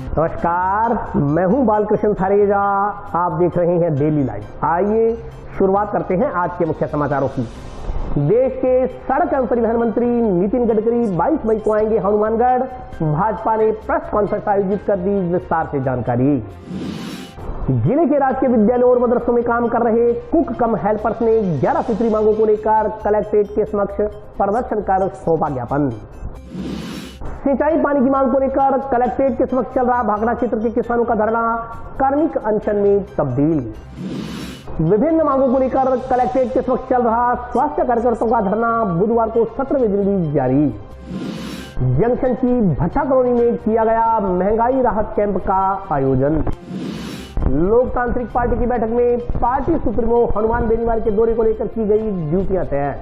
नमस्कार, मैं हूं बालकृष्ण थारेजा। आप देख रहे हैं डेली लाइव। आइए शुरुआत करते हैं आज के मुख्य समाचारों की। देश के सड़क एवं परिवहन मंत्री नितिन गडकरी 22 मई को आएंगे हनुमानगढ़। भाजपा ने प्रेस कॉन्फ्रेंस आयोजित कर दी विस्तार से जानकारी। जिले के राजकीय विद्यालयों और मदरसों में काम कर रहे कुक कम हेल्पर्स ने 11 सूत्री मांगों को लेकर कलेक्ट्रेट के समक्ष प्रदर्शन कर सौंपा ज्ञापन। सिंचाई पानी की मांग को लेकर कलेक्ट्रेट के समक्ष चल रहा भाखड़ा क्षेत्र के किसानों का धरना कार्मिक अनशन में तब्दील। विभिन्न मांगों को लेकर कलेक्ट्रेट के समक्ष चल रहा स्वास्थ्य कार्यकर्ताओं का धरना बुधवार को 17वें दिन भी जारी। जंक्शन की भट्टा कॉलोनी में किया गया महंगाई राहत कैंप का आयोजन। लोकतांत्रिक पार्टी की बैठक में पार्टी सुप्रीमो हनुमान बेनीवाल के दौरे को लेकर की गई ड्यूटियां तय।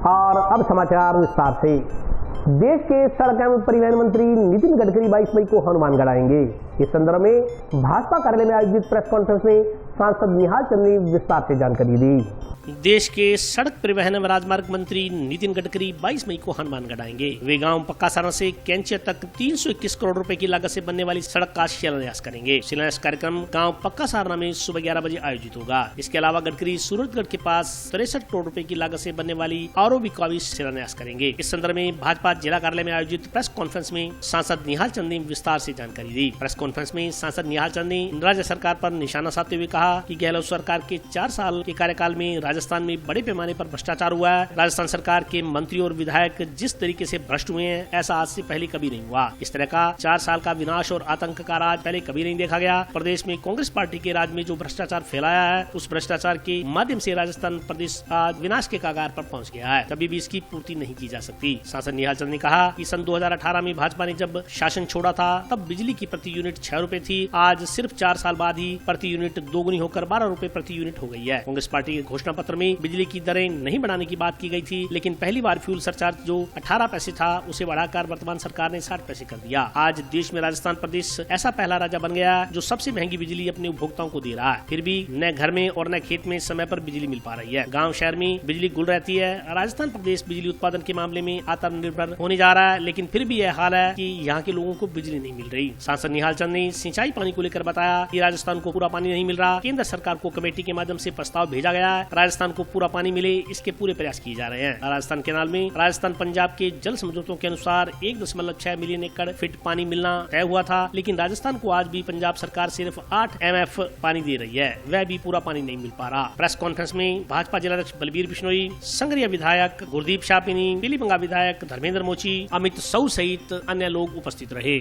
और अब समाचार विस्तार से। देश के सड़क एवं परिवहन मंत्री नितिन गडकरी 22 मई को हनुमानगढ़ आएंगे। इस संदर्भ में भाजपा कार्यालय में आयोजित प्रेस कॉन्फ्रेंस में सांसद निहाल चंद ने विस्तार से जानकारी दी। देश के सड़क परिवहन एवं राजमार्ग मंत्री नितिन गडकरी 22 मई को हनुमानगढ़ आएंगे। वे गांव पक्कासारा से कैंचिया तक 321 करोड़ रुपए की लागत से बनने वाली सड़क का शिलान्यास करेंगे। शिलान्यास कार्यक्रम गांव पक्कासारा में सुबह 11 बजे आयोजित होगा। इसके अलावा गडकरी सूरतगढ़ के पास 63 करोड़ रुपए की लागत से बनने वाली आरओबी का भी शिलान्यास करेंगे। इस संदर्भ में भाजपा जिला कार्यालय में आयोजित प्रेस कॉन्फ्रेंस में सांसद निहाल चंद ने विस्तार से जानकारी दी। प्रेस कॉन्फ्रेंस में सांसद निहाल चंद ने राज्य सरकार पर निशाना साधते हुए कहा कि गहलोत सरकार के 4 साल के कार्यकाल में राजस्थान में बड़े पैमाने पर भ्रष्टाचार हुआ है। राजस्थान सरकार के मंत्री और विधायक जिस तरीके से भ्रष्ट हुए हैं, ऐसा आज से पहले कभी नहीं हुआ। इस तरह का 4 साल का विनाश और आतंक का राज पहले कभी नहीं देखा गया। प्रदेश में कांग्रेस पार्टी के राज में जो भ्रष्टाचार फैलाया है, उस भ्रष्टाचार के माध्यम से राजस्थान प्रदेश आज विनाश के कगार पर पहुंच गया है। कभी भी इसकी पूर्ति नहीं की जा सकती। सांसद निहाल चंद ने कहा कि सन 2018 में भाजपा ने जब शासन छोड़ा था, तब बिजली की प्रति यूनिट 6 रुपए थी। आज सिर्फ 4 साल बाद ही प्रति यूनिट दोगुनी होकर 12 रुपए प्रति यूनिट हो गई है। कांग्रेस पार्टी के घोषणा पत्र में बिजली की दरें नहीं बढ़ाने की बात की गई थी, लेकिन पहली बार फ्यूल सरचार्ज जो 18 पैसे था, उसे बढ़ाकर वर्तमान सरकार ने 60 पैसे कर दिया। आज देश में राजस्थान प्रदेश ऐसा पहला राज्य बन गया जो सबसे महंगी बिजली अपने उपभोक्ताओं को दे रहा है। फिर भी न घर में और न खेत में समय पर बिजली मिल पा रही है। गाँव शहर में बिजली गुल रहती है। राजस्थान प्रदेश बिजली उत्पादन के मामले में आत्मनिर्भर होने जा रहा है, लेकिन फिर भी यह हाल है कि यहाँ के लोगों को बिजली नहीं मिल रही। सांसद निहाल चंद ने सिंचाई पानी को लेकर बताया कि राजस्थान को पूरा पानी नहीं मिल रहा। केंद्र सरकार को कमेटी के माध्यम से प्रस्ताव भेजा गया है। राजस्थान को पूरा पानी मिले, इसके पूरे प्रयास किए जा रहे हैं। राजस्थान केनाल में राजस्थान पंजाब के जल समझौतों के अनुसार 1.6 मिलियन एकड़ फीट पानी मिलना तय हुआ था, लेकिन राजस्थान को आज भी पंजाब सरकार सिर्फ 8 MF पानी दे रही है। वह भी पूरा पानी नहीं मिल पा रहा। प्रेस कॉन्फ्रेंस में भाजपा जिलाध्यक्ष बलबीर बिश्नोई, संगरिया विधायक गुरदीप शापिनी, पीलीबंगा विधायक धर्मेंद्र मोची, अमित साहू सहित अन्य लोग उपस्थित रहे।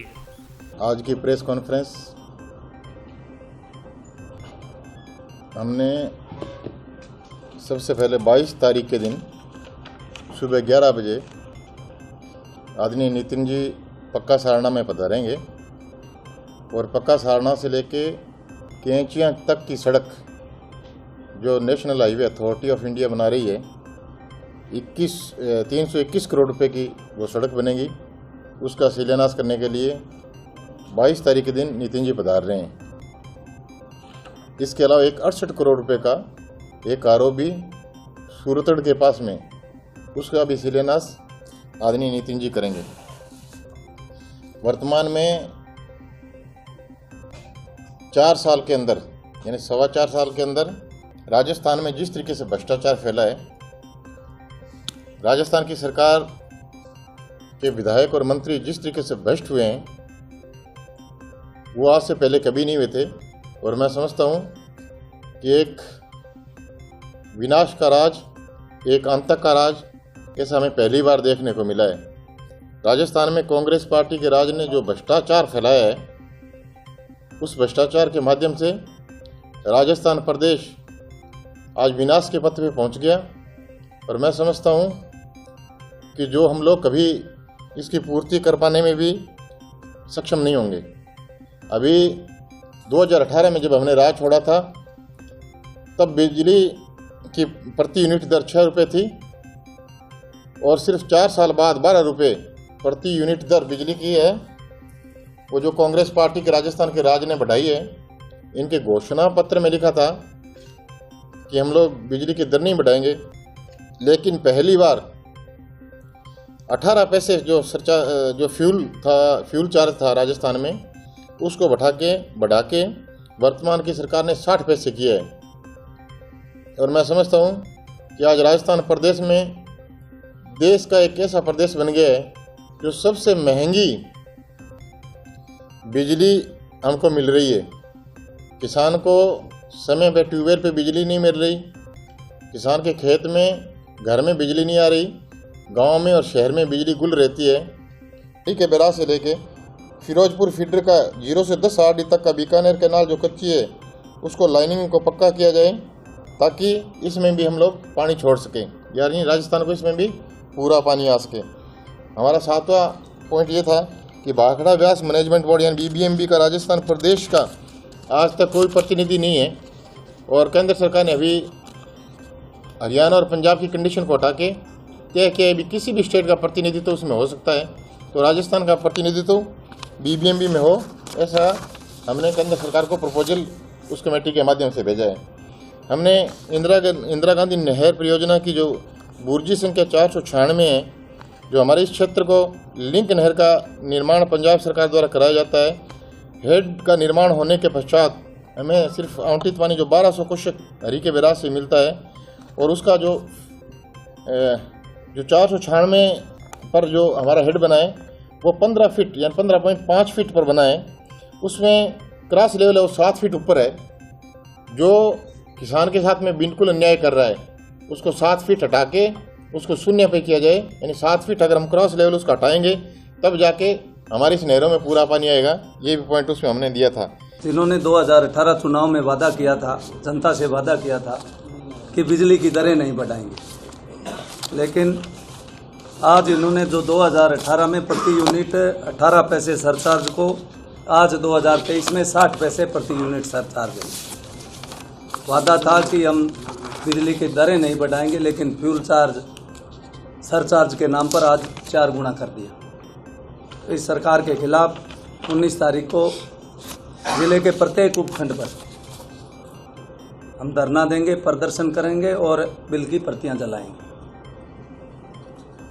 आज की प्रेस कॉन्फ्रेंस हमने सबसे पहले 22 तारीख के दिन सुबह 11 बजे आदरणीय नितिन जी पक्का सारना में पधारेंगे और पक्का सारना से लेके कैंचिया तक की सड़क जो national highway authority of India बना रही है, 321 करोड़ रुपए की वो सड़क बनेगी। उसका शिलान्यास करने के लिए 22 तारीख के दिन नितिन जी पधार रहे हैं। इसके अलावा एक 68 करोड़ रुपए का एक आरओबी सूरतगढ़ के पास में, उसका भी शिलान्यास आदरणीय नितिन जी करेंगे। वर्तमान में 4 साल के अंदर, यानी 4.25 साल के अंदर राजस्थान में जिस तरीके से भ्रष्टाचार फैला है, राजस्थान की सरकार के विधायक और मंत्री जिस तरीके से भ्रष्ट हुए हैं, वो आज से पहले कभी नहीं हुए थे। और मैं समझता हूँ कि एक विनाश का राज, एक आतंक का राज ऐसा हमें पहली बार देखने को मिला है। राजस्थान में कांग्रेस पार्टी के राज ने जो भ्रष्टाचार फैलाया है, उस भ्रष्टाचार के माध्यम से राजस्थान प्रदेश आज विनाश के पथ पे पहुंच गया। और मैं समझता हूं कि जो हम लोग कभी इसकी पूर्ति कर पाने में भी सक्षम नहीं होंगे। अभी 2018 में जब हमने राज छोड़ा था, तब बिजली की प्रति यूनिट दर 6 रुपये थी और सिर्फ 4 साल बाद 12 रुपये प्रति यूनिट दर बिजली की है। वो जो कांग्रेस पार्टी के राजस्थान के राज ने बढ़ाई है, इनके घोषणा पत्र में लिखा था कि हम लोग बिजली की दर नहीं बढ़ाएंगे, लेकिन पहली बार 18 पैसे जो फ्यूल चार्ज था राजस्थान में, उसको बढ़ा के वर्तमान की सरकार ने 60 पैसे किया है। और मैं समझता हूँ कि आज राजस्थान प्रदेश में देश का एक ऐसा प्रदेश बन गया है जो सबसे महंगी बिजली हमको मिल रही है। किसान को समय पे ट्यूबवेल पे बिजली नहीं मिल रही, किसान के खेत में घर में बिजली नहीं आ रही, गांव में और शहर में बिजली गुल रहती है। ठीक है, बैराज से लेके फिरोजपुर फीडर का 0 से 10 आरडी तक का बीकानेर कैनाल जो कच्ची है उसको लाइनिंग को पक्का किया जाए ताकि इसमें भी हम लोग पानी छोड़ सकें, यानी राजस्थान को इसमें भी पूरा पानी आ सके। हमारा 7वां पॉइंट ये था कि भाखड़ा व्यास मैनेजमेंट बोर्ड यानी BBMB का राजस्थान प्रदेश का आज तक कोई प्रतिनिधि नहीं है और केंद्र सरकार ने अभी हरियाणा और पंजाब की कंडीशन को हटा के तय किया है भी किसी भी स्टेट का प्रतिनिधित्व उसमें हो सकता है, तो राजस्थान का प्रतिनिधित्व BBMB में हो, ऐसा हमने केंद्र सरकार को प्रपोजल उस कमेटी के माध्यम से भेजा है। हमने इंदिरा गांधी नहर परियोजना की जो बुर्जी संख्या 496 है, जो हमारे इस क्षेत्र को लिंक नहर का निर्माण पंजाब सरकार द्वारा कराया जाता है, हेड का निर्माण होने के पश्चात हमें सिर्फ आवंटित पानी जो 1200 क्यूसेक हरी के बैराज से मिलता है और उसका जो 496 पर जो हमारा हेड बना है वो 15 फीट यानी 15.5 फीट पर बना है। उसमें क्रॉस लेवल है वो 7 फीट ऊपर है, जो किसान के साथ में बिल्कुल अन्याय कर रहा है। उसको 7 फीट हटा के उसको शून्य पे किया जाए, यानी 7 फीट अगर हम क्रॉस लेवल उसका हटाएंगे तब जाके हमारी इस नहरों में पूरा पानी आएगा। ये भी पॉइंट उसमें हमने दिया था। इन्होंने 2018 चुनाव में वादा किया था, जनता से वादा किया था कि बिजली की दरें नहीं बढ़ाएंगे, लेकिन आज इन्होंने जो 2018 में प्रति यूनिट 18 पैसे सरचार्ज को आज 2023 में 60 पैसे प्रति यूनिट सरचार्ज है। वादा था कि हम बिजली की दरें नहीं बढ़ाएंगे, लेकिन फ्यूल चार्ज सरचार्ज के नाम पर आज 4 गुना कर दिया। इस सरकार के खिलाफ 19 तारीख को जिले के प्रत्येक उपखंड पर हम धरना देंगे, प्रदर्शन करेंगे और बिल की प्रतियां जलाएंगे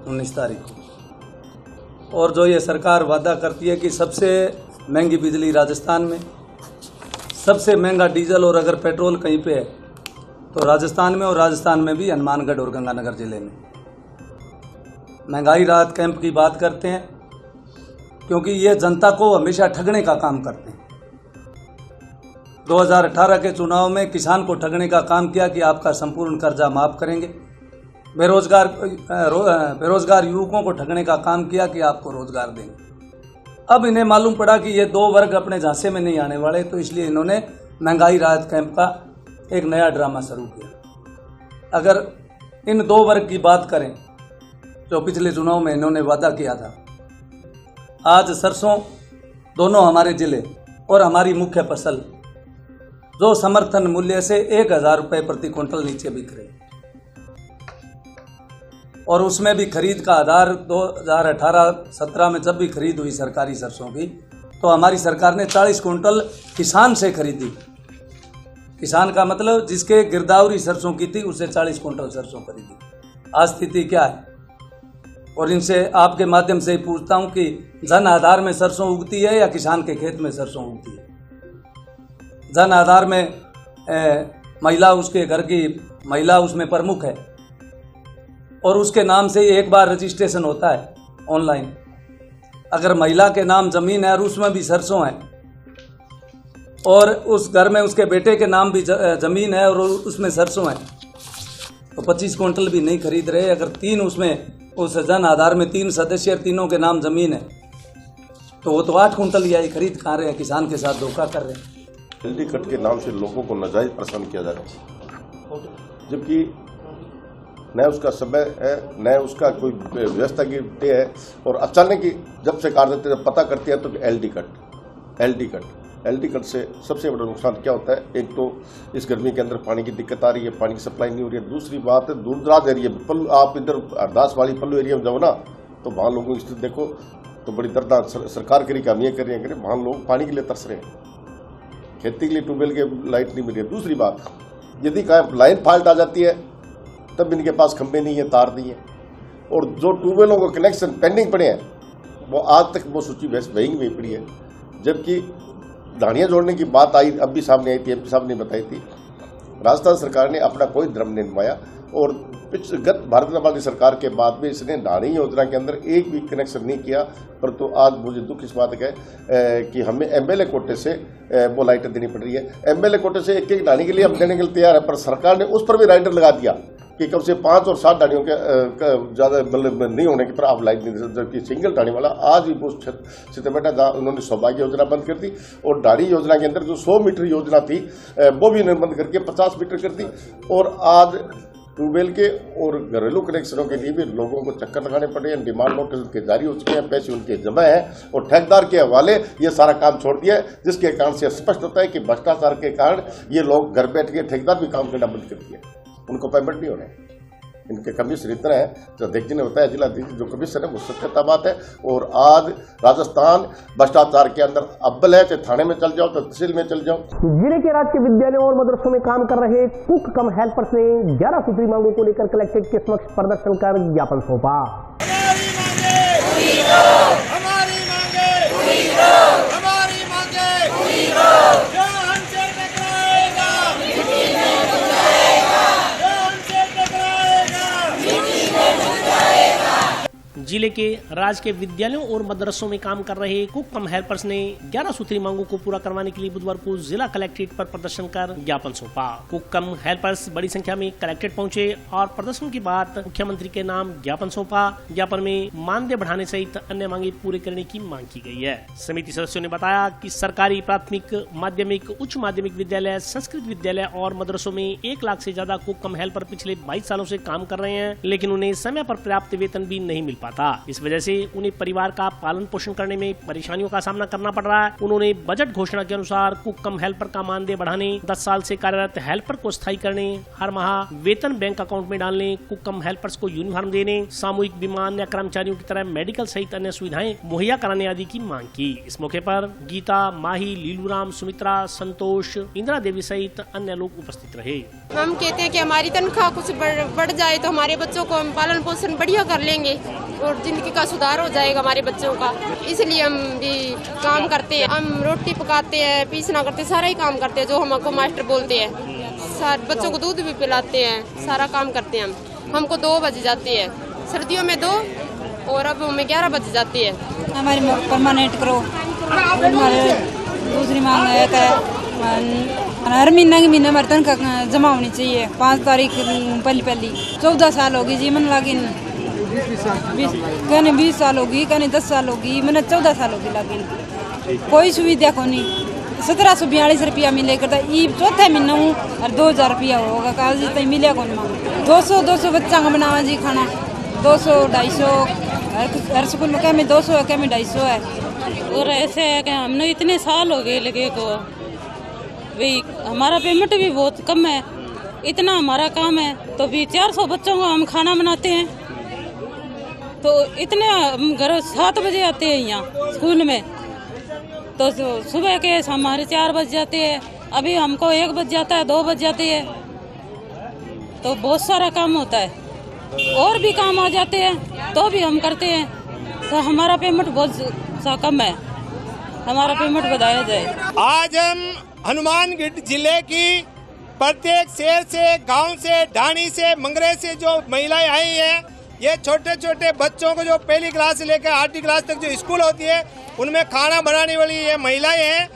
19 तारीख को। और जो ये सरकार वादा करती है कि सबसे महंगी बिजली राजस्थान में, सबसे महंगा डीजल और अगर पेट्रोल कहीं पे है तो राजस्थान में, और राजस्थान में भी हनुमानगढ़ और गंगानगर जिले में। महंगाई राहत कैंप की बात करते हैं क्योंकि ये जनता को हमेशा ठगने का काम करते हैं। 2018 के चुनाव में किसान को ठगने का काम किया कि आपका संपूर्ण कर्जा माफ करेंगे। बेरोजगार युवकों को ठगने का काम किया कि आपको रोजगार देंगे। अब इन्हें मालूम पड़ा कि ये 2 वर्ग अपने झांसे में नहीं आने वाले, तो इसलिए इन्होंने महंगाई राहत कैंप का एक नया ड्रामा शुरू किया। अगर इन 2 वर्ग की बात करें जो पिछले चुनाव में इन्होंने वादा किया था, आज सरसों दोनों हमारे जिले और हमारी मुख्य फसल जो समर्थन मूल्य से 1000 रुपये प्रति क्विंटल नीचे बिक रही, और उसमें भी खरीद का आधार 2018-17 में जब भी खरीद हुई सरकारी सरसों की, तो हमारी सरकार ने 40 क्विंटल किसान से खरीदी। किसान का मतलब जिसके गिरदावरी सरसों की थी उससे 40 क्विंटल सरसों खरीदी। आज स्थिति क्या है? और इनसे आपके माध्यम से पूछता हूं कि जन आधार में सरसों उगती है या किसान के खेत में सरसों उगती है? जन आधार में महिला, उसके घर की महिला उसमें प्रमुख है और उसके नाम से एक बार रजिस्ट्रेशन होता है ऑनलाइन। अगर महिला के नाम जमीन है और उसमें भी सरसों है और उस घर में उसके बेटे के नाम भी जमीन है और उसमें सरसों है, तो 25 क्विंटल भी नहीं खरीद रहे। अगर 3 उसमें उस जन आधार में 3 सदस्य, तीनों के नाम जमीन है, तो वो तो 8 क्विंटल या खरीद कहाँ रहे हैं? किसान के साथ धोखा कर रहे हैं। एलडी कट के नाम से लोगों को नाजायज परेशान किया जा रहा है, जबकि न उसका समय है न उसका कोई व्यवस्था की तय है। और अचानक ही जब से कार देते जब पता करती है तो एलडी कट से सबसे बड़ा नुकसान क्या होता है? एक तो इस गर्मी के अंदर पानी की दिक्कत आ रही है, पानी की सप्लाई नहीं हो रही है। दूसरी बात है दूर दराज एरिया, आप इधर अरदास वाली पल्लू एरिया में जाओ ना, तो वहाँ लोगों की स्थिति देखो तो बड़ी दर्दनाक। सरकार करी काम ये कर रही है, वहाँ लोग पानी के लिए तरस रहे हैं, खेती के लिए ट्यूबवेल के लाइट नहीं मिल रही है। दूसरी बात, यदि लाइन फॉल्ट आ जाती है तब इनके पास खंभे नहीं है, तार नहीं है, और जो ट्यूबवेलों को कनेक्शन पेंडिंग पड़े हैं वो आज तक वो सूची वेइंग में पड़ी है। जबकि धाड़ियाँ जोड़ने की बात आई, अब भी सामने आई थी, एमपी साहब ने बताई थी। राजस्थान सरकार ने अपना कोई धर्म नहीं निभाया और गत भारतीय जनता पार्टी सरकार के बाद में इसने धाड़ी योजना के अंदर एक भी कनेक्शन नहीं किया। परंतु आज मुझे दुख इस बात का है कि हमें एमएलए कोटे से वो लाइटें देनी पड़ रही है। एमएलए कोटे से एक एक धाड़ी के लिए हम देने के लिए तैयार है, पर सरकार ने उस पर भी राइडर लगा दिया कि कम से 5 और 7 धाड़ियों के ज़्यादा मतलब नहीं होने की पर आप लाइट नहीं दे सकते। जबकि सिंगल धाड़ी वाला आज भी वो सीतामेटा जहाँ उन्होंने सौभाग्य योजना बंद कर दी और धाड़ी योजना के अंदर जो 100 मीटर योजना थी वो भी उन्होंने बंद करके 50 मीटर कर दी। और आज ट्यूबवेल के और घरेलू कनेक्शनों के लिए भी लोगों को चक्कर लगाने पड़ रहे हैं। डिमांड नोटिस उनके जारी हो चुके हैं, पैसे उनके जमा हैं और ठेकेदार के हवाले ये सारा काम छोड़ दिया है, जिसके कारण से स्पष्ट होता है कि भ्रष्टाचार के कारण ये लोग घर बैठ के ठेकेदार भी काम करना बंद कर दिए, उनको पेमेंट नहीं हो रहे हैं। इनके कमीशन इतना है, जो अध्यक्ष जी ने बताया जिलाधीश जो कमीशन है वो सत्यता बात है। और आज राजस्थान भ्रष्टाचार के अंदर अव्वल है, चाहे थाने में चल जाओ, चाहे तहसील में चल जाओ। जिले के राजकीय विद्यालयों और मदरसों में काम कर रहे कुक कम हेल्पर्स ने 11 सूत्री मांगों को लेकर कलेक्ट्रेट के समक्ष प्रदर्शन कर ज्ञापन सौंपा। जिले के राजकीय विद्यालयों और मदरसों में काम कर रहे कुक कम हेल्पर्स ने 11 सूत्री मांगों को पूरा करवाने के लिए बुधवार को जिला कलेक्ट्रेट पर प्रदर्शन कर ज्ञापन सौंपा। कुक कम हेल्पर्स बड़ी संख्या में कलेक्ट्रेट पहुंचे और प्रदर्शन के बाद मुख्यमंत्री के नाम ज्ञापन सौंपा। ज्ञापन में मानदेय बढ़ाने सहित अन्य मांगे पूरे करने की मांग की गई है। समिति सदस्यों ने बताया कि सरकारी प्राथमिक, माध्यमिक, उच्च माध्यमिक विद्यालय, संस्कृत विद्यालय और मदरसों में 1 लाख से ज्यादा कुक कम हेल्पर पिछले 22 सालों से काम कर रहे हैं, लेकिन उन्हें समय पर पर्याप्त वेतन भी नहीं मिल पाता। इस वजह से उन्हें परिवार का पालन पोषण करने में परेशानियों का सामना करना पड़ रहा है। उन्होंने बजट घोषणा के अनुसार कुक कम हेल्पर का मानदेय बढ़ाने, 10 साल से कार्यरत हेल्पर को स्थायी करने, हर माह वेतन बैंक अकाउंट में डालने, कुक कम हेल्पर्स को यूनिफॉर्म देने, सामूहिक बीमा अन्य कर्मचारियों की तरह मेडिकल सहित अन्य सुविधाएं मुहैया कराने आदि की मांग की। इस मौके पर गीता, माही, लीलूराम, सुमित्रा, संतोष, इंदिरा देवी सहित अन्य लोग उपस्थित रहे। हम कहते हैं कि हमारी तनख्वाह कुछ बढ़ जाए तो हमारे बच्चों को हम पालन पोषण बढ़िया कर लेंगे और जिंदगी का सुधार हो जाएगा हमारे बच्चों का। इसलिए हम भी काम करते हैं। हम रोटी पकाते हैं, पीसना करते हैं, सारा ही काम करते हैं जो हमको मास्टर बोलते हैं। सारे बच्चों को दूध भी पिलाते हैं, सारा काम करते हैं हम। हमको 2 बज जाते हैं, सर्दियों में 2 और अब हमें 11 बज जाती है। हमारी परमानेंट करो। हमारे दूसरी मांग है हर महीना की महीने हमारी तनख्वाह जमा होनी चाहिए। 5 तारीख पहली 14 साल होगी जी मन लागिन, कहने 20 साल होगी, कहने 10 साल होगी, मैंने 14 साल होगी लागिन। कोई सुविधा को नहीं। 1742 रुपया मिले करता ई चौथे महीना हूँ और 2000 रुपया होगा काल जी तक मिले कौन मांग। 200 बच्चा का बनावा जी खाना 200 250 हर स्कूल में क्या में 200 है, क्या में 250 है। और ऐसे है कि हमने इतने साल हो गए लगे को भाई हमारा पेमेंट भी बहुत कम है। इतना हमारा काम है तो भी 400 बच्चों को हम खाना बनाते हैं तो इतने हम घर 7 बजे आते हैं यहाँ स्कूल में तो सुबह के हमारे 4 बज जाते हैं। अभी हमको 1 बज जाता है, 2 बज जाते हैं तो बहुत सारा काम होता है और भी काम आ जाते हैं तो भी हम करते हैं तो हमारा पेमेंट बहुत सा कम है। हमारा पेमेंट बढ़ाया जाए। आज हम हनुमानगढ़ जिले की प्रत्येक शहर से, गांव से, ढाणी से, मंगरे से जो महिलाएं आई हैं, ये छोटे छोटे बच्चों को जो 1ली क्लास से लेकर 8वीं क्लास तक जो स्कूल होती है उनमें खाना बनाने वाली ये महिलाएं हैं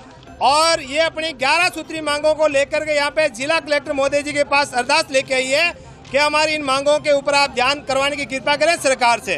और ये अपनी 11 सूत्री मांगों को लेकर के यहाँ पे जिला कलेक्टर महोदय जी के पास अरदास लेके आई है कि हमारी इन मांगों के ऊपर आप ध्यान करवाने की कृपा करें सरकार से।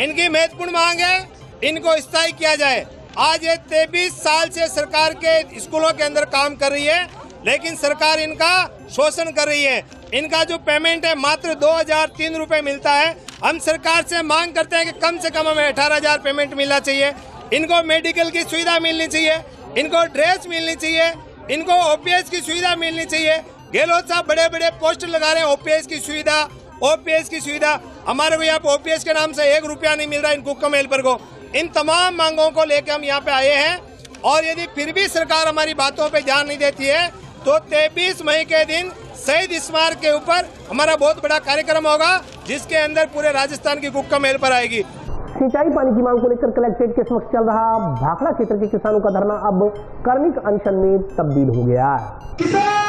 इनकी महत्वपूर्ण मांग है, इनको स्थायी किया जाए। आज ये 23 साल से सरकार के स्कूलों के अंदर काम कर रही है लेकिन सरकार इनका शोषण कर रही है। इनका जो पेमेंट है मात्र 2003 रुपये मिलता है। हम सरकार से मांग करते हैं कि कम से कम हमें 18,000 पेमेंट मिलना चाहिए। इनको मेडिकल की सुविधा मिलनी चाहिए, इनको ड्रेस मिलनी चाहिए, इनको ओपीएस की सुविधा मिलनी चाहिए। गहलोत साहब बड़े बड़े पोस्टर लगा रहे हैं ओपीएस की सुविधा, ओपीएस की सुविधा। हमारे को यहाँ पे ओपीएस के नाम से 1 रुपया नहीं मिल रहा इन कुक कम हेल्पर को। इन तमाम मांगों को लेकर हम यहाँ पे आए हैं और यदि फिर भी सरकार हमारी बातों पे ध्यान नहीं देती है तो 23 मई के दिन शहीद स्मारक के ऊपर हमारा बहुत बड़ा कार्यक्रम होगा जिसके अंदर पूरे राजस्थान की कुक कम हेल्पर आएगी। सिंचाई पानी की मांग को लेकर कलेक्ट्रेट के समक्ष चल रहा भाखड़ा क्षेत्र के किसानों का धरना अब कर्मिक अनशन में तब्दील हो गया है।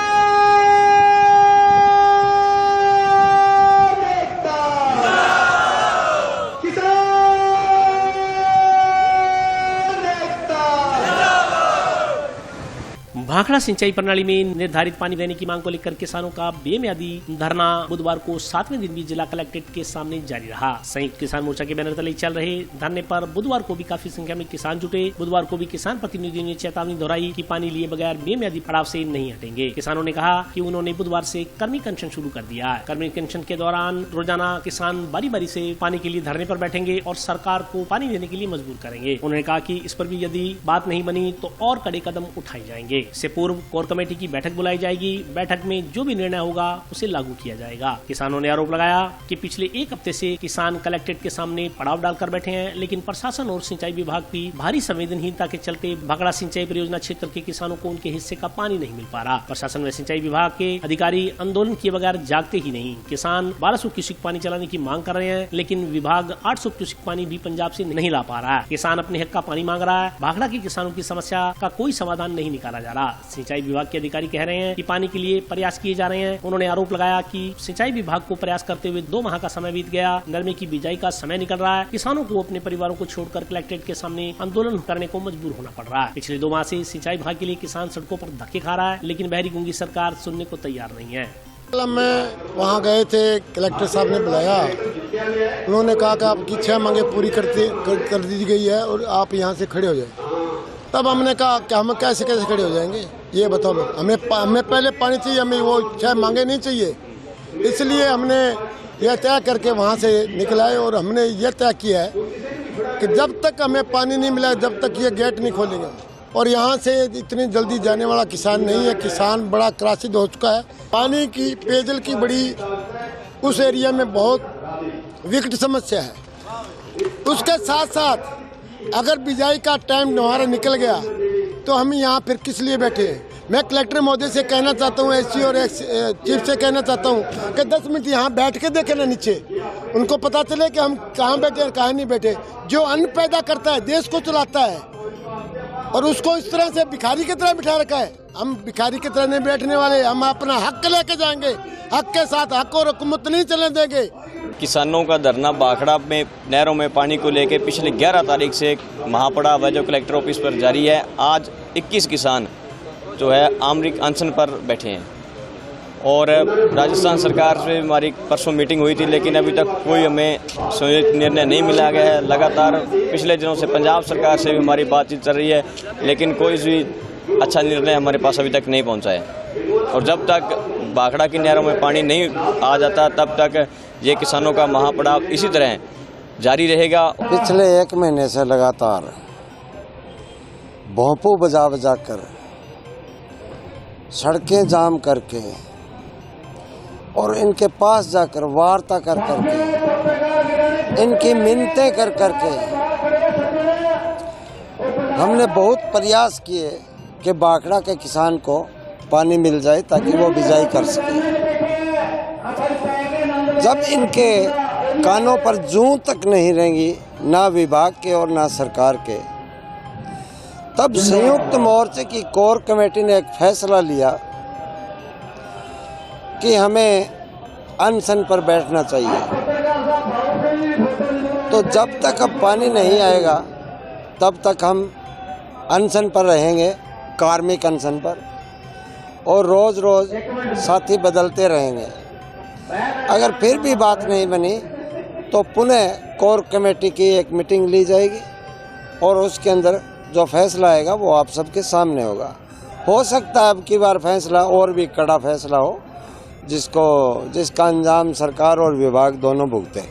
भाखड़ा सिंचाई प्रणाली में निर्धारित पानी देने की मांग को लेकर किसानों का बेमियादी धरना बुधवार को 7वें दिन भी जिला कलेक्ट्रेट के सामने जारी रहा। संयुक्त किसान मोर्चा के बैनर तले चल रहे धरने पर बुधवार को भी काफी संख्या में किसान जुटे। बुधवार को भी किसान प्रतिनिधियों ने चेतावनी दोहराई कि पानी लिए बगैर बेमियादी पड़ाव से नहीं हटेंगे। किसानों ने कहा कि उन्होंने बुधवार से कर्मिक अनशन शुरू कर दिया है। कर्मिक अनशन के दौरान रोजाना किसान बारी बारी से पानी के लिए धरने पर बैठेंगे और सरकार को पानी देने के लिए मजबूर करेंगे। उन्होंने कहा कि इस पर भी यदि बात नहीं बनी तो और कड़े कदम उठाए जाएंगे। इससे पूर्व कोर कमेटी की बैठक बुलाई जाएगी। बैठक में जो भी निर्णय होगा उसे लागू किया जाएगा। किसानों ने आरोप लगाया कि पिछले एक हफ्ते से किसान कलेक्ट्रेट के सामने पड़ाव डालकर बैठे हैं, लेकिन प्रशासन और सिंचाई विभाग की भारी संवेदनहीनता के चलते भाखड़ा सिंचाई परियोजना क्षेत्र के किसानों को उनके हिस्से का पानी नहीं मिल पा रहा। प्रशासन व सिंचाई विभाग के अधिकारी आंदोलन किए बगैर जागते ही नहीं। किसान 1200 क्यूसेक पानी चलाने की मांग कर रहे हैं, लेकिन विभाग 800 क्यूसेक पानी भी पंजाब से नहीं ला पा रहा है। किसान अपने हक का पानी मांग रहा है। भाखड़ा के किसानों की समस्या का कोई समाधान नहीं निकाला जा रहा। सिंचाई विभाग के अधिकारी कह रहे हैं कि पानी के लिए प्रयास किए जा रहे हैं। उन्होंने आरोप लगाया कि सिंचाई विभाग को प्रयास करते हुए 2 माह का समय बीत गया। नरमे की बिजाई का समय निकल रहा है। किसानों को अपने परिवारों को छोड़कर कलेक्ट्रेट के सामने आंदोलन करने को मजबूर होना पड़ रहा है। पिछले 2 माह से सिंचाई विभाग के लिए किसान सड़कों पर धक्के खा रहा है, लेकिन बहरी गूंगी सरकार सुनने को तैयार नहीं है। मैं वहाँ गए थे, कलेक्टर साहब ने बुलाया। उन्होंने कहा कि आपकी 6 मांगे पूरी कर दी गई है और आप यहाँ से खड़े हो जाए। तब हमने कहा कि हम कैसे खड़े हो जाएंगे, ये बताओ। हमें पहले पानी चाहिए, हमें वो 6 मांगे नहीं चाहिए। इसलिए हमने यह तय करके वहाँ से निकलाए और हमने यह तय किया है कि जब तक हमें पानी नहीं मिला, जब तक ये गेट नहीं खोलेंगे। और यहाँ से इतनी जल्दी जाने वाला किसान नहीं है। किसान बड़ा त्रासित हो चुका है। पानी की, पेयजल की बड़ी उस एरिया में बहुत विकट समस्या है। उसके साथ साथ अगर बिजाई का टाइम हमारा निकल गया तो हम यहाँ फिर किस लिए बैठे हैं। मैं कलेक्टर महोदय से कहना चाहता हूँ, एससी और चीफ से कहना चाहता हूँ कि 10 मिनट यहाँ बैठ के देखें ना नीचे, उनको पता चले कि हम कहाँ बैठे और कहाँ नहीं बैठे। जो अन्न पैदा करता है, देश को चलाता है, और उसको इस तरह से भिखारी की तरह बिठा रखा है। हम भिखारी की तरह नहीं बैठने वाले। हम अपना हक लेके जाएंगे। हक के साथ हक और हुकूमत नहीं चलने देंगे। किसानों का धरना भाखड़ा में नहरों में पानी को लेकर पिछले 11 तारीख से महापड़ा हुआ जो कलेक्टर ऑफिस पर जारी है। आज 21 किसान जो है आमरिक अनशन पर बैठे हैं और राजस्थान सरकार से हमारी परसों मीटिंग हुई थी, लेकिन अभी तक कोई हमें संयुक्त निर्णय नहीं मिला गया है। लगातार पिछले दिनों से पंजाब सरकार से भी हमारी बातचीत चल रही है, लेकिन कोई भी अच्छा निर्णय हमारे पास अभी तक नहीं पहुंचा है। और जब तक भाखड़ा की नहरों में पानी नहीं आ जाता, तब तक ये किसानों का महापड़ाव इसी तरह जारी रहेगा। पिछले 1 महीने से लगातार भोंपू बजा बजा कर, सड़कें जाम करके और इनके पास जाकर वार्ता कर करके, इनकी मिन्नतें कर करके हमने बहुत प्रयास किए कि भाखड़ा के किसान को पानी मिल जाए ताकि वो बिजाई कर सके। जब इनके कानों पर जूं तक नहीं रहेंगी, ना विभाग के और ना सरकार के, तब संयुक्त मोर्चे की कोर कमेटी ने एक फैसला लिया कि हमें अनशन पर बैठना चाहिए। तो जब तक अब पानी नहीं आएगा तब तक हम अनशन पर रहेंगे, कार्मिक अनशन पर, और रोज़ रोज़ साथी बदलते रहेंगे। अगर फिर भी बात नहीं बनी तो पुनः कोर कमेटी की एक मीटिंग ली जाएगी और उसके अंदर जो फैसला आएगा वो आप सबके सामने होगा। हो सकता है अब की बार फैसला और भी कड़ा फैसला हो, जिसका अंजाम सरकार और विभाग दोनों भुगते।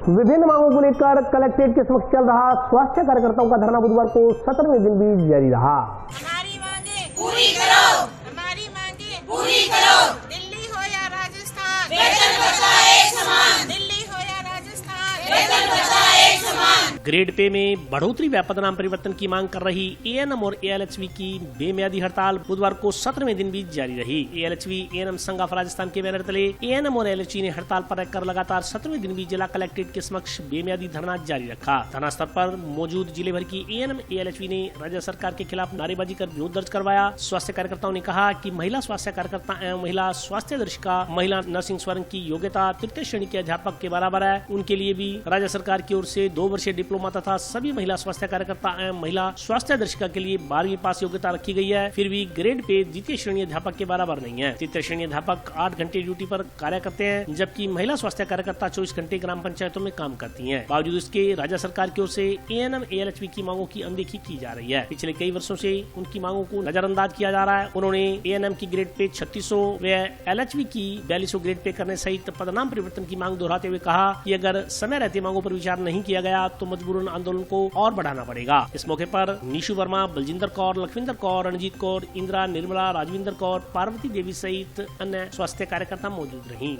विभिन्न मांगों को लेकर कलेक्ट्रेट के समक्ष चल रहा स्वास्थ्य कार्यकर्ताओं का धरना बुधवार को 17वें दिन भी जारी रहा। हमारी मांगे पूरी करो, हमारी मांगे पूरी करो। दिल्ली हो या राजस्थान, वेतन बचा एक समान। दिल्ली हो या राजस्थान, वेतन बचा एक समान। ग्रेड पे में बढ़ोतरी व पदनाम परिवर्तन की मांग कर रही एएनएम और एएलएचबी की बेमियादी हड़ताल बुधवार को 17वें दिन भी जारी रही। एएलएचबी एएनएम संघ ऑफ राजस्थान के बैनर तले एएनएम और एएलएचबी ने हड़ताल पर रहकर लगातार 17वें दिन भी जिला कलेक्ट्रेट के समक्ष बेमियादी धरना जारी रखा। धरना स्थल पर मौजूद जिले भर की एएनएम एएलएचबी ने राज्य सरकार के खिलाफ नारेबाजी कर विरोध दर्ज करवाया। स्वास्थ्य कार्यकर्ताओं ने कहा कि महिला स्वास्थ्य कार्यकर्ता एवं महिला स्वास्थ्य दर्शिका महिला नर्सिंग स्वर्ण की योग्यता तृतीय श्रेणी के अध्यापक के बराबर है। उनके लिए भी राज्य सरकार की ओर से 2 वर्षीय डिप्लोमा तथा सभी महिला स्वास्थ्य कार्यकर्ता एवं महिला स्वास्थ्य दर्शिका के लिए 12वीं पास योग्यता रखी गई है। फिर भी ग्रेड पे द्वितीय श्रेणी अध्यापक के बराबर नहीं है। तृतीय श्रेणी अध्यापक 8 घंटे ड्यूटी पर कार्य करते हैं, जबकि महिला स्वास्थ्य कार्यकर्ता 24 घंटे ग्राम पंचायतों में काम करती हैं। बावजूद इसके राज्य सरकार की ओर से एएनएम एएलएचबी की मांगों की अनदेखी की जा रही है। पिछले कई वर्षों से उनकी मांगों को नजरअंदाज किया जा रहा है। उन्होंने एएनएम की ग्रेड पे 3600 व एलएचबी की 4200 ग्रेड पे करने सहित पदनाम परिवर्तन की मांग दोहराते हुए कहा कि अगर समय रहते मांगों पर विचार नहीं किया गया तो मजबूरन आंदोलन को और बढ़ाना पड़ेगा। इस मौके पर निशु वर्मा, बलजिंदर कौर, लखविंदर कौर, रणजीत कौर, इंदिरा, निर्मला, राजविंदर कौर, पार्वती देवी सहित अन्य स्वास्थ्य कार्यकर्ता मौजूद रहीं।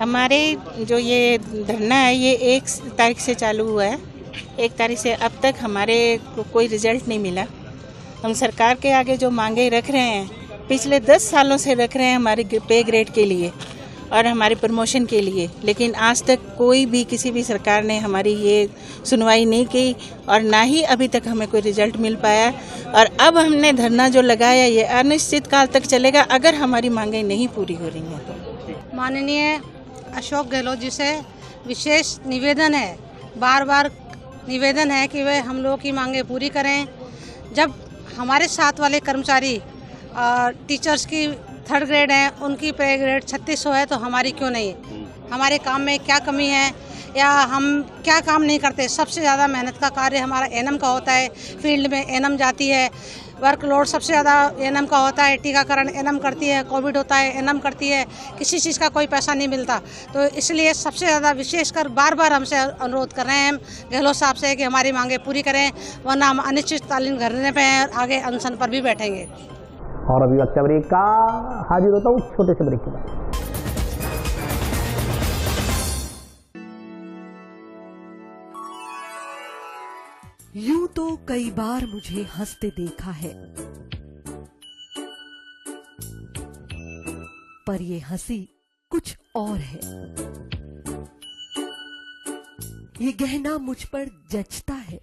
हमारे जो ये धरना है ये 1 तारीख से चालू हुआ है। 1 तारीख से अब तक हमारे को कोई रिजल्ट नहीं मिला। हम सरकार के आगे जो मांगे रख रहे हैं पिछले 10 सालों से रख रहे हैं हमारे पे ग्रेड के लिए और हमारे प्रमोशन के लिए, लेकिन आज तक कोई भी किसी भी सरकार ने हमारी ये सुनवाई नहीं की और ना ही अभी तक हमें कोई रिजल्ट मिल पाया। और अब हमने धरना जो लगाया ये अनिश्चित काल तक चलेगा अगर हमारी मांगें नहीं पूरी हो रही हैं तो। माननीय अशोक गहलोत जी से विशेष निवेदन है, बार बार निवेदन है कि वे हम लोगों की मांगें पूरी करें। जब हमारे साथ वाले कर्मचारी टीचर्स की 3rd ग्रेड है, उनकी पे ग्रेड 3600 है तो हमारी क्यों नहीं? हमारे काम में क्या कमी है या हम क्या काम नहीं करते? सबसे ज़्यादा मेहनत का कार्य हमारा एएनएम का होता है। फील्ड में एएनएम जाती है, वर्कलोड सबसे ज़्यादा एएनएम का होता है। टीकाकरण एएनएम करती है, कोविड होता है एएनएम करती है, किसी चीज़ का कोई पैसा नहीं मिलता। तो इसलिए सबसे ज़्यादा विशेषकर बार बार हमसे अनुरोध कर रहे हैं हम गहलोत साहब से कि हमारी मांगे पूरी करें, वरना हम अनिश्चितकालीन धरने पे हैं और आगे अनशन पर भी बैठेंगे। और अभी वक्त ब्रेक का, हाजिर होता हूँ छोटे से ब्रेक के बाद। यूं तो कई बार मुझे हंसते देखा है, पर ये हंसी कुछ और है। ये गहना मुझ पर जचता है,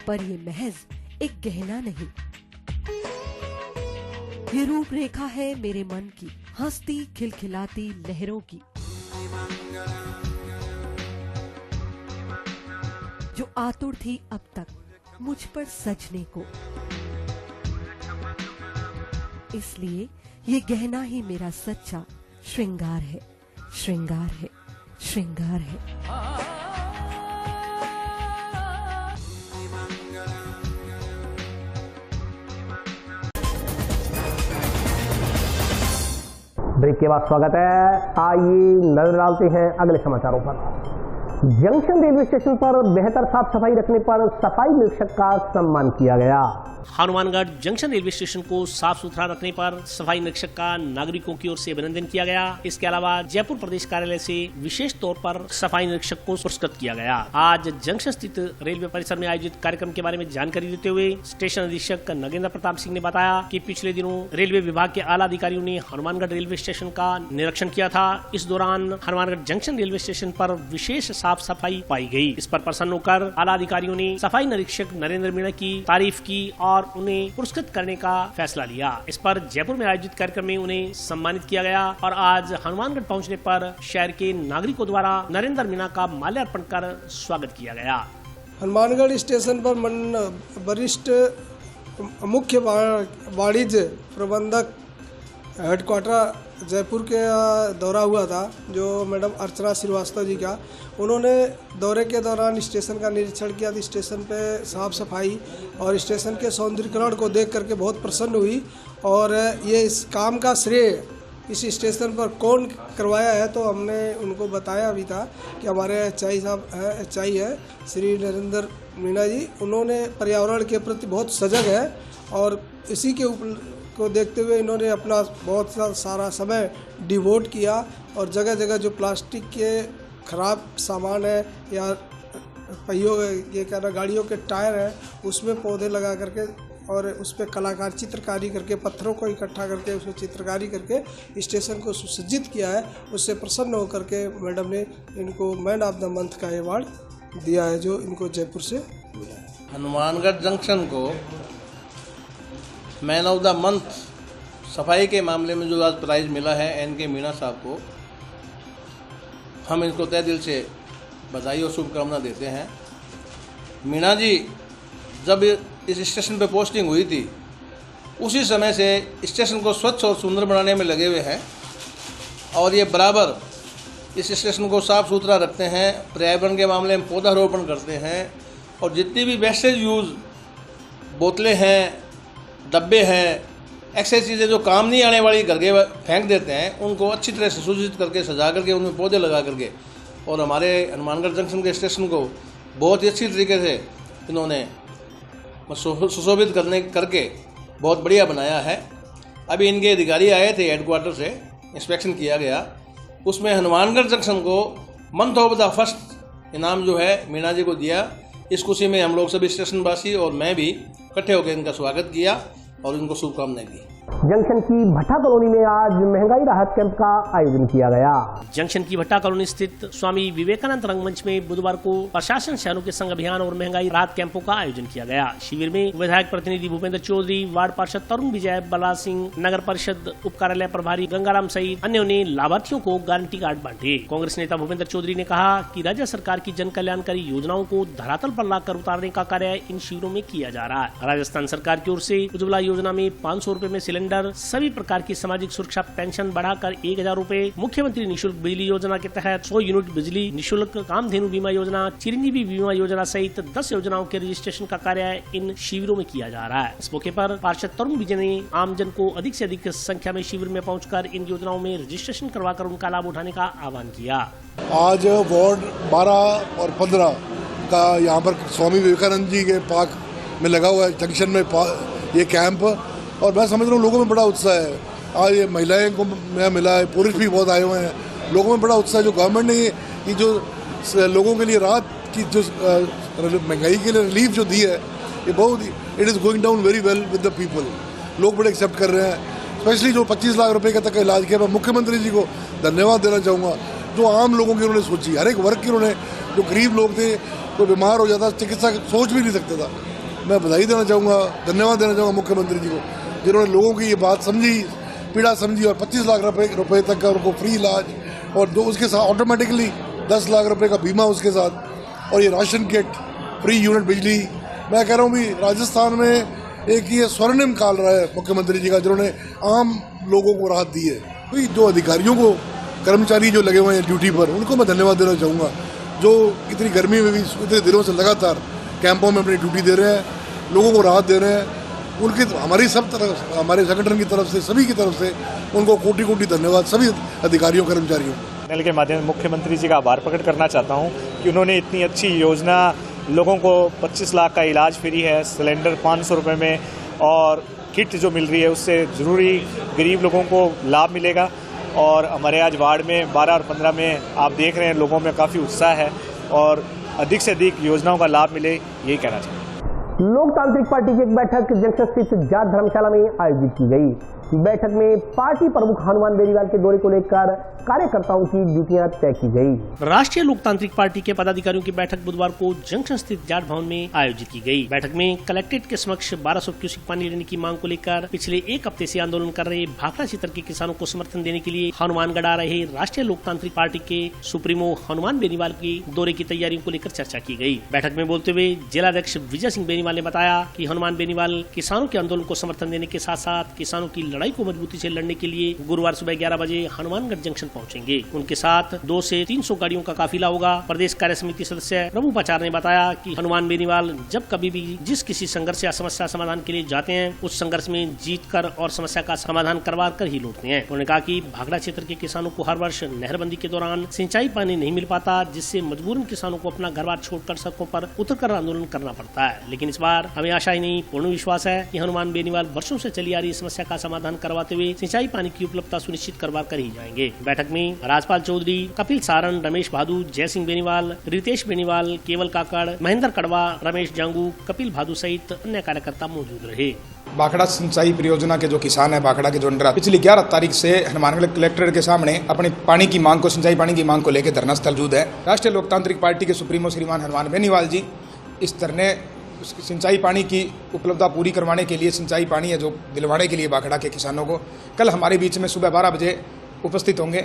पर ये महज एक गहना नहीं, ये रूपरेखा है मेरे मन की, हंसती खिलखिलाती लहरों की, जो आतुर थी अब तक मुझ पर सजने को। इसलिए ये गहना ही मेरा सच्चा श्रृंगार है, श्रृंगार है, श्रृंगार है। ब्रेक के बाद स्वागत है। आइए नजर डालते हैं अगले समाचारों पर। जंक्शन रेलवे स्टेशन पर बेहतर साफ सफाई रखने पर सफाई निरीक्षक का सम्मान किया गया। हनुमानगढ़ जंक्शन रेलवे स्टेशन को साफ सुथरा रखने पर सफाई निरीक्षक का नागरिकों की ओर से अभिनंदन किया गया। इसके अलावा जयपुर प्रदेश कार्यालय से विशेष तौर पर सफाई निरीक्षक को पुरस्कृत किया गया। आज जंक्शन स्थित रेलवे परिसर में आयोजित कार्यक्रम के बारे में जानकारी देते हुए स्टेशन अधीक्षक नगेंद्र प्रताप सिंह ने बताया कि पिछले दिनों रेलवे विभाग के आला अधिकारियों ने हनुमानगढ़ रेलवे स्टेशन का निरीक्षण किया था। इस दौरान हनुमानगढ़ जंक्शन रेलवे स्टेशन पर विशेष साफ सफाई पाई गई। इस पर प्रसन्न होकर आला अधिकारियों ने सफाई निरीक्षक नरेंद्र मीणा की तारीफ की और उन्हें पुरस्कृत करने का फैसला लिया। इस पर जयपुर में आयोजित कार्यक्रम में उन्हें सम्मानित किया गया और आज हनुमानगढ़ पहुंचने पर शहर के नागरिकों द्वारा नरेंद्र मीणा का माल्यार्पण कर स्वागत किया गया। हनुमानगढ़ स्टेशन पर वरिष्ठ मुख्य वाणिज्य प्रबंधक हेडक्वार्टर जयपुर के दौरा हुआ था, जो मैडम अर्चना श्रीवास्तव जी का। उन्होंने दौरे के दौरान स्टेशन का निरीक्षण किया था। स्टेशन पे साफ सफाई और स्टेशन के सौंदर्यीकरण को देख करके बहुत प्रसन्न हुई और ये इस काम का श्रेय इस स्टेशन पर कौन करवाया है तो हमने उनको बताया भी था कि हमारे एचआई साहब एचआई है श्री नरेंद्र मीणा जी। उन्होंने पर्यावरण के प्रति बहुत सजग है और इसी के को देखते हुए इन्होंने अपना बहुत सारा समय डिवोट किया और जगह जगह जो प्लास्टिक के ख़राब सामान है या पहियों ये क्या ना गाड़ियों के टायर है, उसमें पौधे लगा करके और उस पर कलाकार चित्रकारी करके पत्थरों को इकट्ठा करके उसमें चित्रकारी करके स्टेशन को सुसज्जित किया है। उससे प्रसन्न होकर के मैडम ने इनको मैन ऑफ द मंथ का अवार्ड दिया है, जो इनको जयपुर से मिला है। हनुमानगढ़ जंक्शन को मैन ऑफ द मंथ सफाई के मामले में जो आज प्राइज़ मिला है एन.के. मीणा साहब को, हम इनको तहे दिल से बधाई और शुभकामना देते हैं। मीणा जी जब इस स्टेशन पे पोस्टिंग हुई थी उसी समय से स्टेशन को स्वच्छ और सुंदर बनाने में लगे हुए हैं और ये बराबर इस स्टेशन को साफ़ सुथरा रखते हैं। पर्यावरण के मामले में पौधारोपण करते हैं और जितनी भी वेस्टेज यूज़ बोतलें हैं, डब्बे हैं, ऐसी चीज़ें जो काम नहीं आने वाली करके फेंक देते हैं, उनको अच्छी तरह से सुसज्जित करके सजा करके उनमें पौधे लगा करके और हमारे हनुमानगढ़ जंक्शन के स्टेशन को बहुत ही अच्छी तरीके से इन्होंने सुशोभित करके बहुत बढ़िया बनाया है। अभी इनके अधिकारी आए थे हेडक्वार्टर से, इंस्पेक्शन किया गया, उसमें हनुमानगढ़ जंक्शन को मंथ ऑफ द फर्स्ट इनाम जो है मीणा जी को दिया। इस खुशी में हम लोग सभी स्टेशनवासी और मैं भी इकट्ठे होकर इनका स्वागत किया और इनको शुभकामनाएं दी। जंक्शन की भट्टा कॉलोनी में आज महंगाई राहत कैंप का आयोजन किया गया। जंक्शन की भट्टा कॉलोनी स्थित स्वामी विवेकानंद रंगमंच में बुधवार को प्रशासन शहरों के संघ अभियान और महंगाई राहत कैंपों का आयोजन किया गया। शिविर में विधायक प्रतिनिधि भूपेंद्र चौधरी, वार्ड पार्षद तरुण विजय, बलराज सिंह, नगर परिषद उप कार्यालय प्रभारी गंगाराम सहित अन्यों ने लाभार्थियों को गारंटी कार्ड बांटे। कांग्रेस नेता भूपेंद्र चौधरी ने कहा कि राज्य सरकार की जन कल्याणकारी योजनाओं को धरातल पर लाकर उतारने का कार्य इन शिविरों में किया जा रहा है। राजस्थान सरकार की ओर से उज्ज्वला योजना में 500 रूपए में सिलेंडर, सभी प्रकार की सामाजिक सुरक्षा पेंशन बढ़ाकर 1000 रूपए, मुख्यमंत्री निःशुल्क बिजली योजना के तहत 100 यूनिट बिजली निःशुल्क, कामधेनु बीमा योजना, चिरंजीवी बीमा योजना सहित 10 योजनाओं के रजिस्ट्रेशन का कार्य इन शिविरों में किया जा रहा है। इस मौके पर पार्षद तरुण विजय ने आमजन को अधिक से अधिक संख्या में शिविर में पहुंचकर इन योजनाओं में रजिस्ट्रेशन करवाकर उनका लाभ उठाने का आह्वान किया। आज वार्ड 12 और 15 का यहाँ पर स्वामी विवेकानंद जी के पार्क में लगा हुआ है जंक्शन में ये कैंप, और मैं समझ रहा हूँ लोगों में बड़ा उत्साह है। आज ये महिलाएं को मैं मिला है, पुरुष भी बहुत आए हुए हैं, लोगों में बड़ा उत्साह। जो गवर्नमेंट ने ये जो लोगों के लिए राहत की जो महंगाई के लिए रिलीफ जो दी है, ये बहुत it is going down very well with the people. लोग बड़े एक्सेप्ट कर रहे हैं, स्पेशली जो 25 लाख रुपए का तक का इलाज किया। मैं मुख्यमंत्री जी को धन्यवाद देना चाहूँगा, जो आम लोगों की उन्होंने सोची, हर एक वर्ग की उन्होंने, जो गरीब लोग थे, कोई बीमार हो जाता, चिकित्सा सोच भी नहीं सकता था। मैं बधाई देना चाहूँगा, धन्यवाद देना चाहूँगा मुख्यमंत्री जी को, जिन्होंने लोगों की ये बात समझी, पीड़ा समझी और 25 लाख रुपए तक का उनको फ्री इलाज और दो उसके साथ ऑटोमेटिकली 10 लाख रुपए का बीमा उसके साथ, और ये राशन किट, फ्री यूनिट बिजली। मैं कह रहा हूँ भी राजस्थान में एक ये स्वर्णिम काल रहा है मुख्यमंत्री जी का, जिन्होंने आम लोगों को राहत दी है। तो जो अधिकारियों को, कर्मचारी जो लगे हुए हैं ड्यूटी पर, उनको मैं धन्यवाद देना चाहूँगा, जो इतनी गर्मी में भी इतने दिनों से लगातार कैंपों में अपनी ड्यूटी दे रहे हैं, लोगों को राहत दे रहे हैं। उनकी हमारी सब तरफ, हमारे संगठन की तरफ से, सभी की तरफ से उनको कोटि कोटि धन्यवाद, सभी अधिकारियों कर्मचारियों। चैनल के माध्यम से मुख्यमंत्री जी का आभार प्रकट करना चाहता हूं कि उन्होंने इतनी अच्छी योजना, लोगों को 25 लाख का इलाज फ्री है, सिलेंडर 500 रुपये में, और किट जो मिल रही है उससे ज़रूरी गरीब लोगों को लाभ मिलेगा। और हमारे आज वार्ड में 12 और 15 में आप देख रहे हैं लोगों में काफ़ी उत्साह है और अधिक से अधिक योजनाओं का लाभ मिले, यही कहना चाहिए। लोकतांत्रिक पार्टी की एक बैठक जंक्शन स्थित जाट धर्मशाला में आयोजित की गई। बैठक में पार्टी प्रमुख हनुमान बेनीवाल के दौरे को लेकर कार्यकर्ताओं की ड्यूटियां तय की गई। राष्ट्रीय लोकतांत्रिक पार्टी के पदाधिकारियों की बैठक बुधवार को जंक्शन स्थित जाट भवन में आयोजित की गई। बैठक में कलेक्ट्रेट के समक्ष 1200 क्यूसेक पानी लेने की मांग को लेकर पिछले एक हफ्ते से आंदोलन कर रहे भाखड़ा क्षेत्र के किसानों को समर्थन देने के लिए हनुमानगढ़ आ रहे राष्ट्रीय लोकतांत्रिक पार्टी के सुप्रीमो हनुमान बेनीवाल की दौरे की तैयारियों को लेकर चर्चा की गई। बैठक में बोलते हुए जिलाध्यक्ष विजय सिंह बेनीवाल ने बताया कि हनुमान बेनीवाल किसानों के आंदोलन को समर्थन देने के साथ साथ किसानों की लड़ाई को मजबूती से लड़ने के लिए गुरुवार सुबह 11 बजे हनुमानगढ़ जंक्शन पहुंचेंगे। उनके साथ 200 से 300 गाड़ियों का काफिला होगा। प्रदेश कार्य समिति सदस्य प्रभु पाचार ने बताया कि हनुमान बेनीवाल जब कभी भी जिस किसी संघर्ष या समस्या समाधान के लिए जाते हैं, उस संघर्ष में जीत कर और समस्या का समाधान करवा कर ही लौटते हैं। उन्होंने कहा कि भाखड़ा क्षेत्र के किसानों को हर वर्ष नहरबंदी के दौरान सिंचाई पानी नहीं मिल पाता, जिससे मजबूरन किसानों को अपना घर बार छोड़कर सड़कों पर उतरकर आंदोलन करना पड़ता है। लेकिन इस बार हमें आशा ही नहीं, पूर्ण विश्वास है कि हनुमान बेनीवाल वर्षों से चली आ रही समस्या का समाधान समाधान करवाते हुए सिंचाई पानी की उपलब्धता सुनिश्चित करवा कर ही जाएंगे। बैठक में राजपाल चौधरी, कपिल सारण, रमेश भादु, जयसिंह बेनीवाल, रितेश बेनीवाल, केवल काकड़, महेंद्र कड़वा, रमेश जांगू, कपिल भादु सहित अन्य कार्यकर्ता मौजूद रहे। भाखड़ा सिंचाई परियोजना के जो किसान है भाखड़ा के जो अंडर पिछली 11 तारीख से हनुमानगढ़ कलेक्ट्रेट के सामने अपनी पानी की मांग को, सिंचाई पानी की मांग को लेकर धरना स्थल मौजूद है। राष्ट्रीय लोकतांत्रिक पार्टी के सुप्रीमो श्रीमान हनुमान बेनीवाल जी इस धरने सिंचाई पानी की उपलब्धता पूरी करवाने के लिए, सिंचाई पानी है जो दिलवाने के लिए भाखड़ा के किसानों को कल हमारे बीच में सुबह 12 बजे उपस्थित होंगे।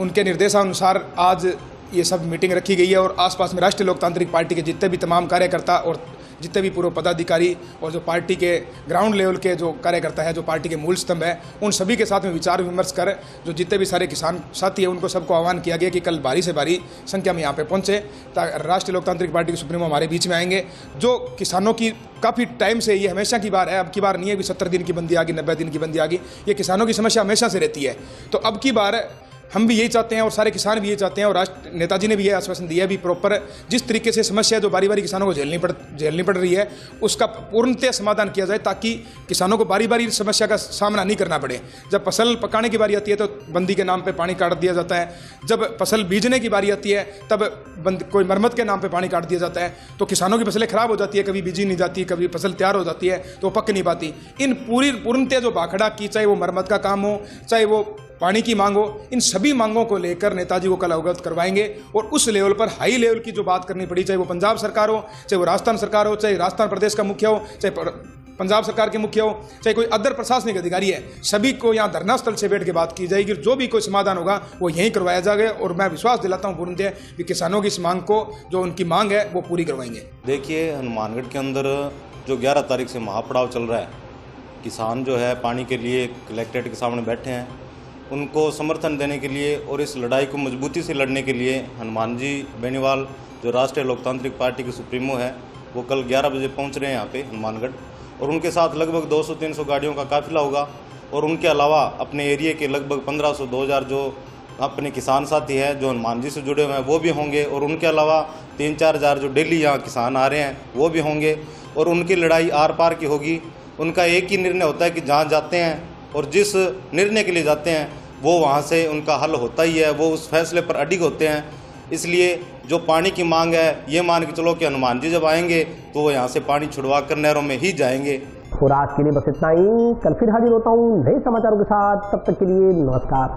उनके निर्देशानुसार आज ये सब मीटिंग रखी गई है और आसपास में राष्ट्रीय लोकतांत्रिक पार्टी के जितने भी तमाम कार्यकर्ता और जितने भी पूर्व पदाधिकारी और जो पार्टी के ग्राउंड लेवल के जो कार्यकर्ता है, जो पार्टी के मूल स्तंभ है, उन सभी के साथ में विचार विमर्श कर जो जितने भी सारे किसान साथी हैं उनको सबको आह्वान किया गया कि कल भारी से भारी संख्या में यहाँ पे पहुँचे। राष्ट्रीय लोकतांत्रिक पार्टी के सुप्रीमो हमारे बीच में आएंगे। जो किसानों की काफ़ी टाइम से, ये हमेशा की बार है, अब की बार नहीं है कि 70 दिन की बंदी आ गई, 90 दिन की बंदी आ गई, ये किसानों की समस्या हमेशा से रहती है। तो अब की बार हम भी यही चाहते हैं और सारे किसान भी यही चाहते हैं और राष्ट्र नेताजी ने भी यह आश्वासन दिया भी प्रॉपर जिस तरीके से समस्या जो बारी बारी किसानों को झेलनी पड़ रही है उसका पूर्णतः समाधान किया जाए ताकि किसानों को बारी बारी समस्या का सामना नहीं करना पड़े। जब फसल पकाने की बारी आती है तो बंदी के नाम पे पानी काट दिया जाता है, जब फसल बीजने की बारी आती है तब कोई मरम्मत के नाम पे पानी काट दिया जाता है, तो किसानों की फसलें खराब हो जाती है, कभी बीजी नहीं जाती, कभी फसल तैयार हो जाती है तो पक नहीं पाती। इन पूर्णतः जो भाखड़ा की, चाहे वो मरम्मत का काम हो, चाहे वो पानी की मांग हो, इन सभी मांगों को लेकर नेताजी को कल अवगत करवाएंगे और उस लेवल पर हाई लेवल की जो बात करनी पड़ी, चाहे वो पंजाब सरकार हो, चाहे वो राजस्थान सरकार हो, चाहे राजस्थान प्रदेश का मुखिया हो, चाहे पंजाब सरकार के मुखिया हो, चाहे कोई अदर प्रशासनिक अधिकारी है, सभी को यहाँ धरना स्थल से बैठ के बात की जाएगी। जो भी कोई समाधान होगा वो यहीं करवाया जाएगा और मैं विश्वास दिलाता हूँ पूर्णतः कि किसानों की इस मांग को, जो उनकी मांग है, वो पूरी करवाएंगे। देखिए, हनुमानगढ़ के अंदर जो 11 तारीख से महापड़ाव चल रहा है, किसान जो है पानी के लिए कलेक्ट्रेट के सामने बैठे हैं, उनको समर्थन देने के लिए और इस लड़ाई को मजबूती से लड़ने के लिए हनुमान जी बेनीवाल जो राष्ट्रीय लोकतांत्रिक पार्टी के सुप्रीमो है वो कल 11 बजे पहुंच रहे हैं यहाँ पे हनुमानगढ़ और उनके साथ लगभग 200-300 गाड़ियों का काफिला होगा और उनके अलावा अपने एरिए के लगभग 1500-2000 जो अपने किसान साथी हैं जो हनुमान जी से जुड़े हुए हैं वो भी होंगे और उनके अलावा 3-4 हज़ार जो डेली यहाँ किसान आ रहे हैं वो भी होंगे और उनकी लड़ाई आर पार की होगी। उनका एक ही निर्णय होता है कि जहाँ जाते हैं और जिस निर्णय के लिए जाते हैं वो वहाँ से उनका हल होता ही है, वो उस फैसले पर अडिग होते हैं। इसलिए जो पानी की मांग है, ये मान के चलो कि हनुमान जी जब आएंगे तो वो यहाँ से पानी छुड़वा कर नहरों में ही जाएंगे। और आज के लिए बस इतना ही। कल फिर हाजिर होता हूँ नए समाचारों के साथ, तब तक के लिए नमस्कार।